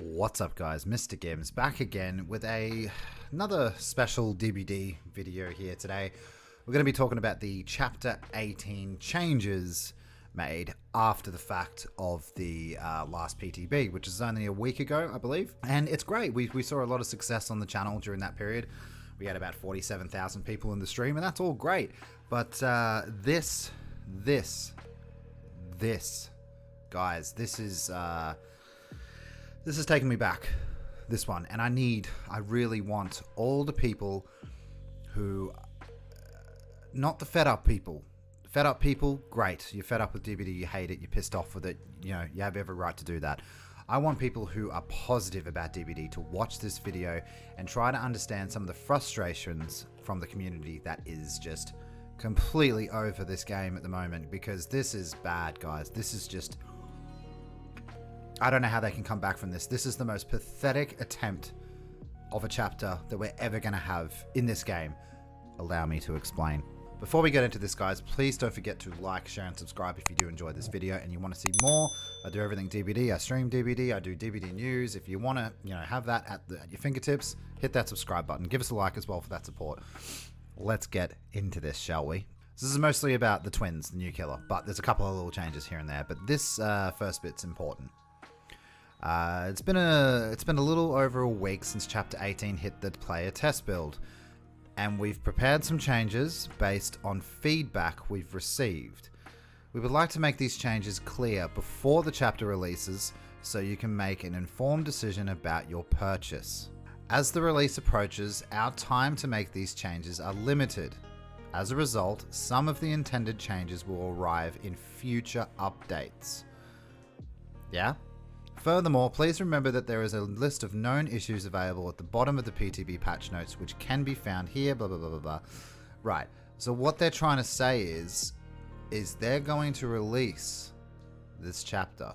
What's up guys, MrGimms back again with another special DBD video here today. We're going to be talking about the Chapter 18 changes made after the fact of the last PTB, which is only a week ago, I believe. And it's great. We saw a lot of success on the channel during that period. We had about 47,000 people in the stream, and that's all great. But this, guys, this is taking me back, this one, and I really want all the people who, not the fed up people. Fed up people, great. You're fed up with DBD, you hate it, you're pissed off with it, you know, you have every right to do that. I want people who are positive about DBD to watch this video and try to understand some of the frustrations from the community that is just completely over this game at the moment, because this is bad, guys. This is just, I don't know how they can come back from this. This is the most pathetic attempt of a chapter that we're ever going to have in this game. Allow me to explain. Before we get into this, guys, please don't forget to like, share, and subscribe if you do enjoy this video and you want to see more. I do everything DBD. I stream DBD. I do DBD news. If you want to, have that at your fingertips, hit that subscribe button. Give us a like as well for that support. Let's get into this, shall we? This is mostly about the twins, the new killer, but there's a couple of little changes here and there. But this first bit's important. It's been a little over a week since Chapter 18 hit the player test build, and we've prepared some changes based on feedback we've received. We would like to make these changes clear before the chapter releases so you can make an informed decision about your purchase. As the release approaches, our time to make these changes are limited. As a result, some of the intended changes will arrive in future updates. Yeah? Furthermore, please remember that there is a list of known issues available at the bottom of the PTB patch notes, which can be found here, blah, blah, blah, blah, blah. Right, so what they're trying to say is they're going to release this chapter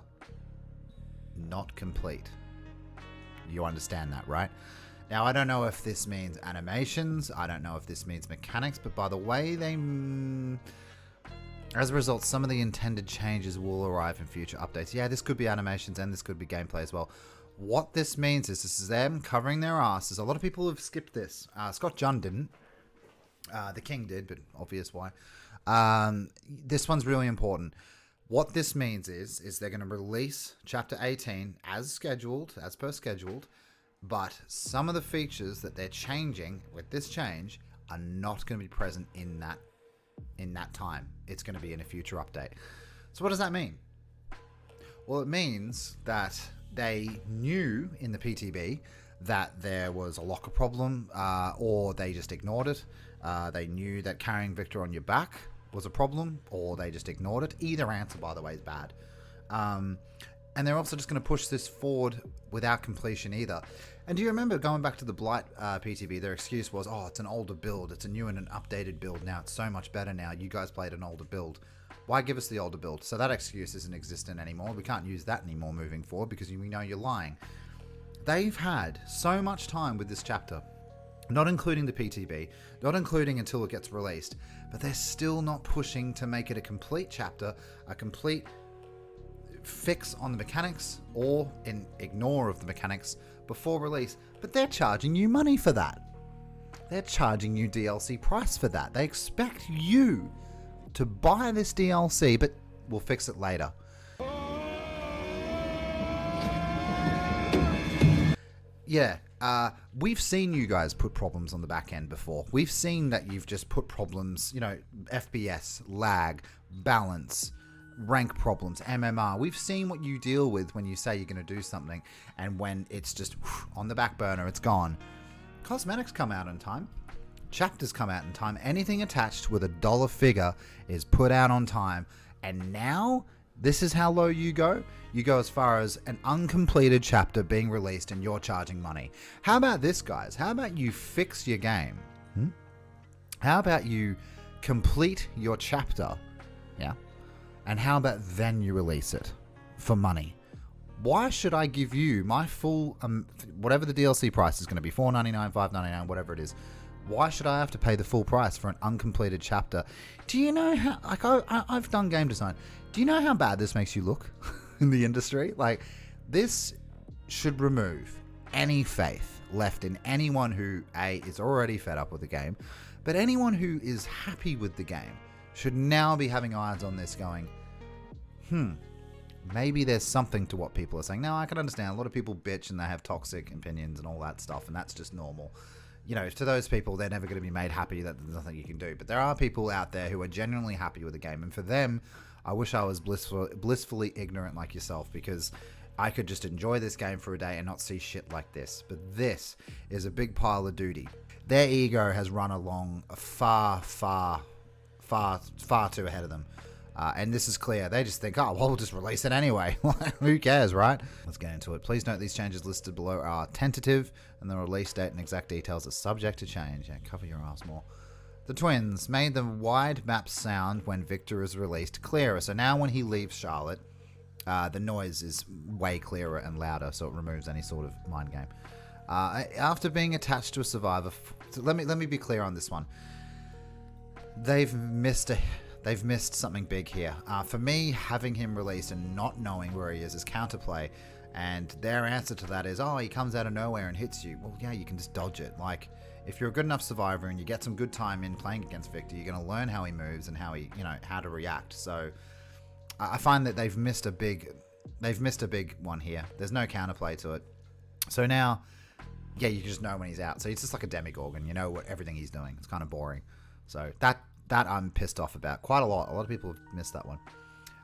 not complete. You understand that, right? Now, I don't know if this means animations, I don't know if this means mechanics, but by the way as a result, some of the intended changes will arrive in future updates. Yeah, this could be animations and this could be gameplay as well. What this means is this is them covering their asses. A lot of people have skipped this. Scott Junn didn't. The King did, but obvious why. This one's really important. What this means is they're going to release Chapter 18 as per scheduled, but some of the features that they're changing with this change are not going to be present in that time. It's going to be in a future update. So what does that mean? Well, it means that they knew in the PTB that there was a locker problem, or they just ignored it. They knew that carrying Victor on your back was a problem, or they just ignored it. Either answer, by the way, is bad. And they're also just going to push this forward without completion either. And do you remember going back to the Blight PTB, their excuse was, oh, it's an older build. It's a new and an updated build now. It's so much better now. You guys played an older build. Why give us the older build? So that excuse isn't existent anymore. We can't use that anymore moving forward because we know you're lying. They've had so much time with this chapter, not including the PTB, not including until it gets released, but they're still not pushing to make it a complete chapter, a complete fix on the mechanics, or an ignore of the mechanics before release. But they're charging you money for that. They're charging you DLC price for that. They expect you to buy this DLC, but we'll fix it later. Yeah, we've seen you guys put problems on the back end before. We've seen that you've just put problems, FPS, lag, balance, rank problems, MMR. We've seen what you deal with when you say you're going to do something, and when it's just on the back burner, it's gone. Cosmetics come out in time. Chapters come out in time. Anything attached with a dollar figure is put out on time. And now, this is how low you go. You go as far as an uncompleted chapter being released and you're charging money. How about this, guys? How about you fix your game? How about you complete your chapter? Yeah. And how about then you release it for money? Why should I give you my full, whatever the DLC price is going to be, $4.99, $5.99, whatever it is. Why should I have to pay the full price for an uncompleted chapter? Do you know how, like, I've done game design. Do you know how bad this makes you look in the industry? Like, this should remove any faith left in anyone who, A, is already fed up with the game, but anyone who is happy with the game should now be having eyes on this going, maybe there's something to what people are saying. Now, I can understand a lot of people bitch and they have toxic opinions and all that stuff, and that's just normal. You know, to those people, they're never going to be made happy that there's nothing you can do. But there are people out there who are genuinely happy with the game, and for them, I wish I was blissfully ignorant like yourself, because I could just enjoy this game for a day and not see shit like this. But this is a big pile of duty. Their ego has run along far too ahead of them. And this is clear. They just think, oh, well, we'll just release it anyway. Who cares, right? Let's get into it. Please note these changes listed below are tentative, and the release date and exact details are subject to change. Yeah, cover your ass more. The twins made the wide map sound when Victor is released clearer. So now when he leaves Charlotte, the noise is way clearer and louder, so it removes any sort of mind game. After being attached to a survivor, so let me be clear on this one. They've missed something big here. For me, having him released and not knowing where he is counterplay, and their answer to that is, oh, he comes out of nowhere and hits you. Well, yeah, you can just dodge it. Like, if you're a good enough survivor and you get some good time in playing against Victor, you're going to learn how he moves and how to react. So I find that they've missed a big one here. There's no counterplay to it. So now, yeah, you just know when he's out. So it's just like a demigorgon. You know everything he's doing. It's kind of boring. So that I'm pissed off about quite a lot. A lot of people have missed that one.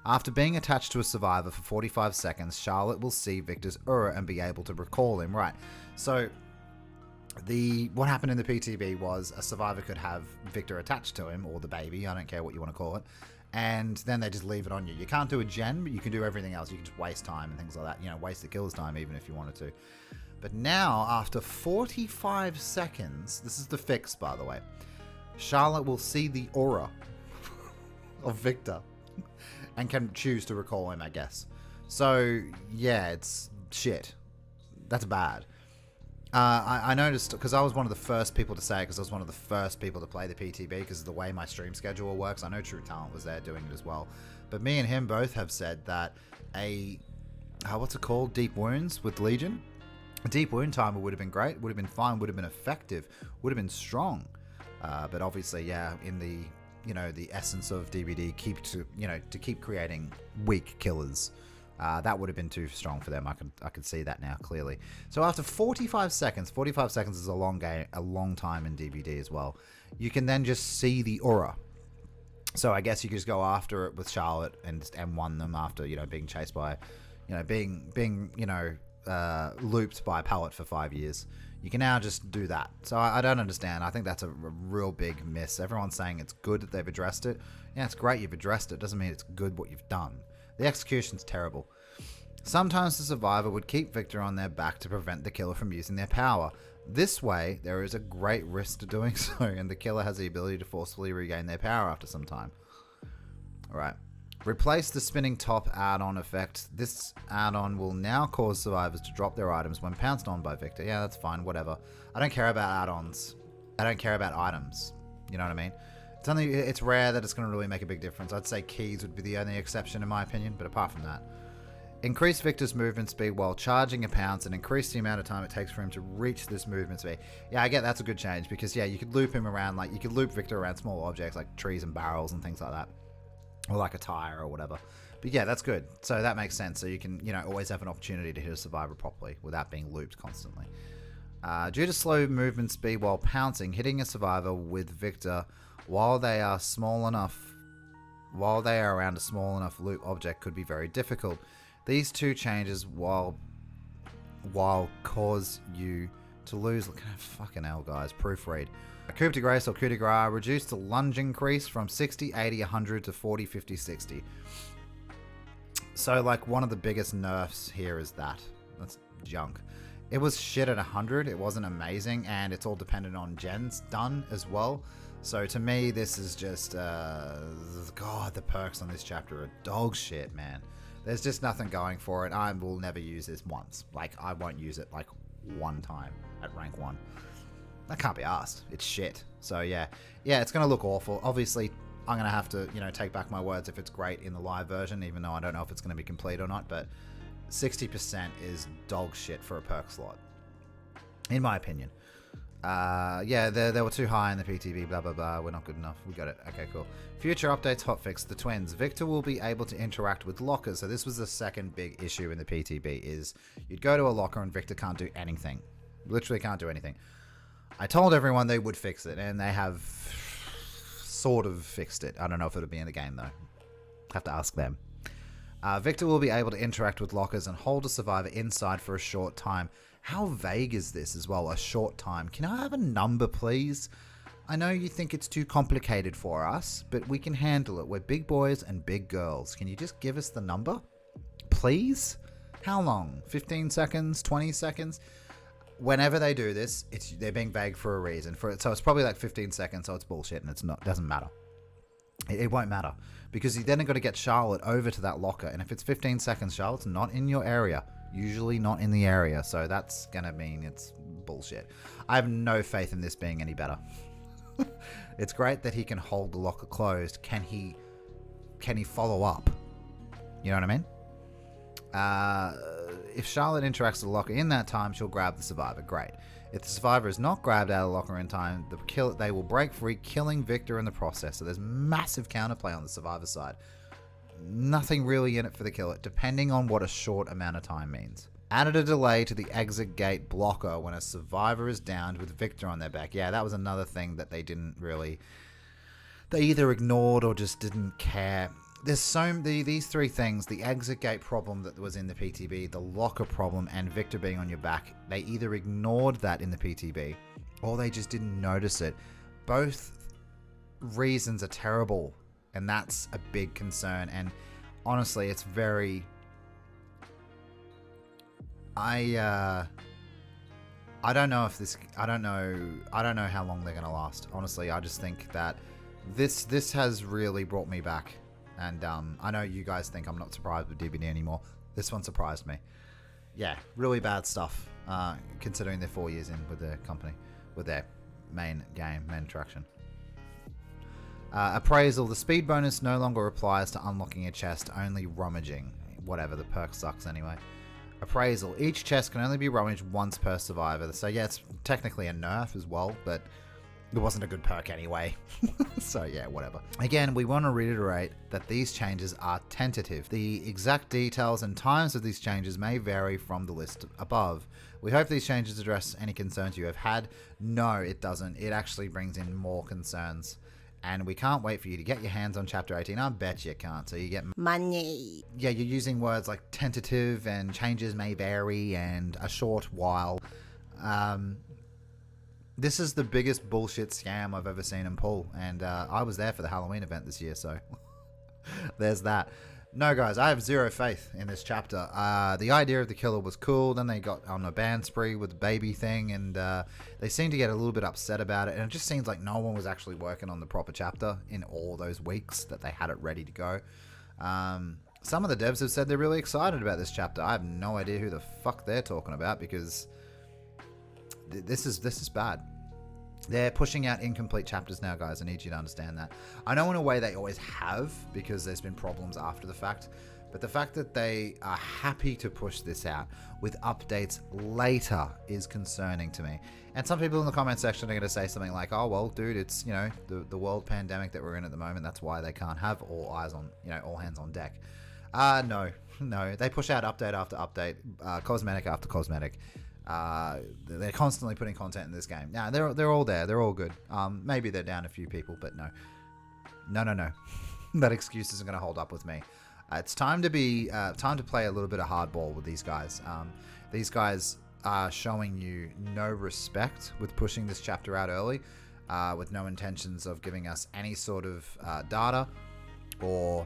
After being attached to a survivor for 45 seconds, Charlotte will see Victor's aura and be able to recall him. Right. So what happened in the PTB was a survivor could have Victor attached to him, or the baby, I don't care what you want to call it, and then they just leave it on you. You can't do a gen, but you can do everything else. You can just waste time and things like that. You know, waste the killer's time even if you wanted to. But now, after 45 seconds, this is the fix, by the way, Charlotte will see the aura of Victor and can choose to recall him, I guess. So, yeah, it's shit. That's bad. I noticed, because I was one of the first people to say it, because I was one of the first people to play the PTB, because of the way my stream schedule works. I know True Talent was there doing it as well. But me and him both have said that what's it called? Deep Wounds with Legion? A Deep Wound timer would have been great, would have been fine, would have been effective, would have been strong. But obviously, yeah, in the essence of DBD, to keep creating weak killers, that would have been too strong for them. I could see that now clearly. So after 45 seconds is a long time in DBD as well. You can then just see the aura. So I guess you could just go after it with Charlotte and just M1 them after being chased by, being looped by a pallet for 5 years. You can now just do that. So I don't understand. I think that's a real big miss. Everyone's saying it's good that they've addressed it. Yeah, it's great you've addressed it. Doesn't mean it's good what you've done. The execution's terrible. Sometimes the survivor would keep Victor on their back to prevent the killer from using their power. This way, there is a great risk to doing so, and the killer has the ability to forcefully regain their power after some time. Alright. Replace the spinning top add-on effect. This add-on will now cause survivors to drop their items when pounced on by Victor. Yeah, that's fine, whatever. I don't care about add-ons. I don't care about items. You know what I mean? It's rare that it's going to really make a big difference. I'd say keys would be the only exception in my opinion, but apart from that. Increase Victor's movement speed while charging a pounce and increase the amount of time it takes for him to reach this movement speed. Yeah, I get that's a good change because, yeah, you could loop him around, like, you could loop Victor around small objects like trees and barrels and things like that. Or like a tire or whatever. But yeah, that's good. So that makes sense. So you can, always have an opportunity to hit a survivor properly without being looped constantly. Due to slow movement speed while pouncing, hitting a survivor with Victor while they are around a small enough loop object could be very difficult. These two changes while cause you to lose. Look at fucking hell, guys. Proofread. A coup de grace or coup de grace reduced the lunge increase from 60, 80, 100 to 40, 50, 60. So, like, one of the biggest nerfs here is that. That's junk. It was shit at 100. It wasn't amazing, and it's all dependent on gens done as well. So, to me, this is just, God, the perks on this chapter are dog shit, man. There's just nothing going for it. I will never use this once. Like, I won't use it, like, one time at rank 1. That can't be asked. It's shit. So, yeah. Yeah, it's going to look awful. Obviously, I'm going to have to, take back my words if it's great in the live version, even though I don't know if it's going to be complete or not. But 60% is dog shit for a perk slot, in my opinion. Yeah, they were too high in the PTB, blah, blah, blah. We're not good enough. We got it. Okay, cool. Future updates, hotfix, the twins. Victor will be able to interact with lockers. So this was the second big issue in the PTB, is you'd go to a locker and Victor can't do anything. Literally can't do anything. I told everyone they would fix it, and they have sort of fixed it. I don't know if it'll be in the game, though. Have to ask them. Victor will be able to interact with lockers and hold a survivor inside for a short time. How vague is this as well? A short time. Can I have a number, please? I know you think it's too complicated for us, but we can handle it. We're big boys and big girls. Can you just give us the number? Please? How long? 15 seconds? 20 seconds? Whenever they do this, they're being vague for a reason. So it's probably like 15 seconds, so it's bullshit, and doesn't matter. It won't matter, because you then got to get Charlotte over to that locker, and if it's 15 seconds, Charlotte's not in your area. Usually not in the area, so that's gonna mean it's bullshit. I have no faith in this being any better. It's great that he can hold the locker closed. Can he follow up? You know what I mean? If Charlotte interacts with the locker in that time, she'll grab the survivor. Great. If the survivor is not grabbed out of the locker in time, they will break free, killing Victor in the process. So there's massive counterplay on the survivor side. Nothing really in it for the killer, depending on what a short amount of time means. Added a delay to the exit gate blocker when a survivor is downed with Victor on their back. Yeah, that was another thing that they didn't really... They either ignored or just didn't care. There's these three things: the exit gate problem that was in the PTB, the locker problem, and Victor being on your back. They either ignored that in the PTB, or they just didn't notice it. Both reasons are terrible, and that's a big concern. And honestly, it's very... I don't know if this... I don't know how long they're going to last. Honestly, I just think that this has really brought me back. And I know you guys think I'm not surprised with DBD anymore. This one surprised me. Yeah, really bad stuff, considering they're 4 years in with their company, with their main attraction. Appraisal. The speed bonus no longer applies to unlocking a chest, only rummaging. Whatever, the perk sucks anyway. Appraisal. Each chest can only be rummaged once per survivor. So yeah, it's technically a nerf as well, but it wasn't a good perk anyway. So yeah, whatever. Again, we want to reiterate that these changes are tentative. The exact details and times of these changes may vary from the list above. We hope these changes address any concerns you have had. No, it doesn't. It actually brings in more concerns. And we can't wait for you to get your hands on Chapter 18. I bet you can't. So you get money. Yeah, you're using words like tentative and changes may vary and a short while. This is the biggest bullshit scam I've ever seen in pool, and I was there for the Halloween event this year, so there's that. No, guys, I have zero faith in this chapter. The idea of the killer was cool, then they got on a ban spree with the baby thing, and they seemed to get a little bit upset about it, and it just seems like no one was actually working on the proper chapter in all those weeks that they had it ready to go. Some of the devs have said they're really excited about this chapter. I have no idea who the fuck they're talking about, because this is bad. They're pushing out incomplete chapters now, guys. I need you to understand that. I know in a way they always have, because there's been problems after the fact, but the fact that they are happy to push this out with updates later is concerning to me. And some people in the comment section are going to say something like, oh, well, dude, it's, you know, the world pandemic that we're in at the moment. That's why they can't have all eyes on, you know, all hands on deck. No, they push out update after update, cosmetic after cosmetic. They're constantly putting content in this game. Now they're all there. They're all good. Maybe they're down a few people, but no. That excuse isn't going to hold up with me. It's time to play a little bit of hardball with these guys. These guys are showing you no respect with pushing this chapter out early, with no intentions of giving us any sort of data or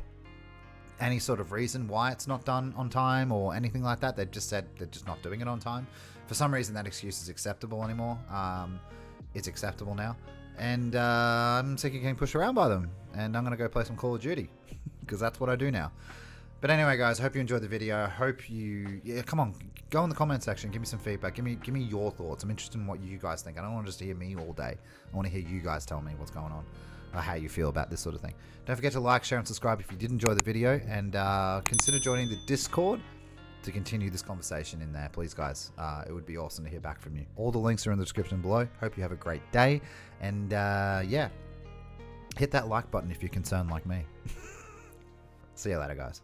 any sort of reason why it's not done on time or anything like that. They've just said they're just not doing it on time. For some reason, that excuse is acceptable anymore. It's acceptable now. And I'm sick of getting pushed around by them. And I'm going to go play some Call of Duty, because that's what I do now. But anyway, guys, I hope you enjoyed the video. I hope you... Yeah, come on, go in the comment section. Give me some feedback. Give me your thoughts. I'm interested in what you guys think. I don't want to just hear me all day. I want to hear you guys tell me what's going on, or how you feel about this sort of thing. Don't forget to like, share, and subscribe if you did enjoy the video, and consider joining the Discord. to continue this conversation in there, please, guys. It would be awesome to hear back from you. All the links are in the description below. Hope you have a great day. And yeah, hit that like button if you're concerned like me. See you later, guys.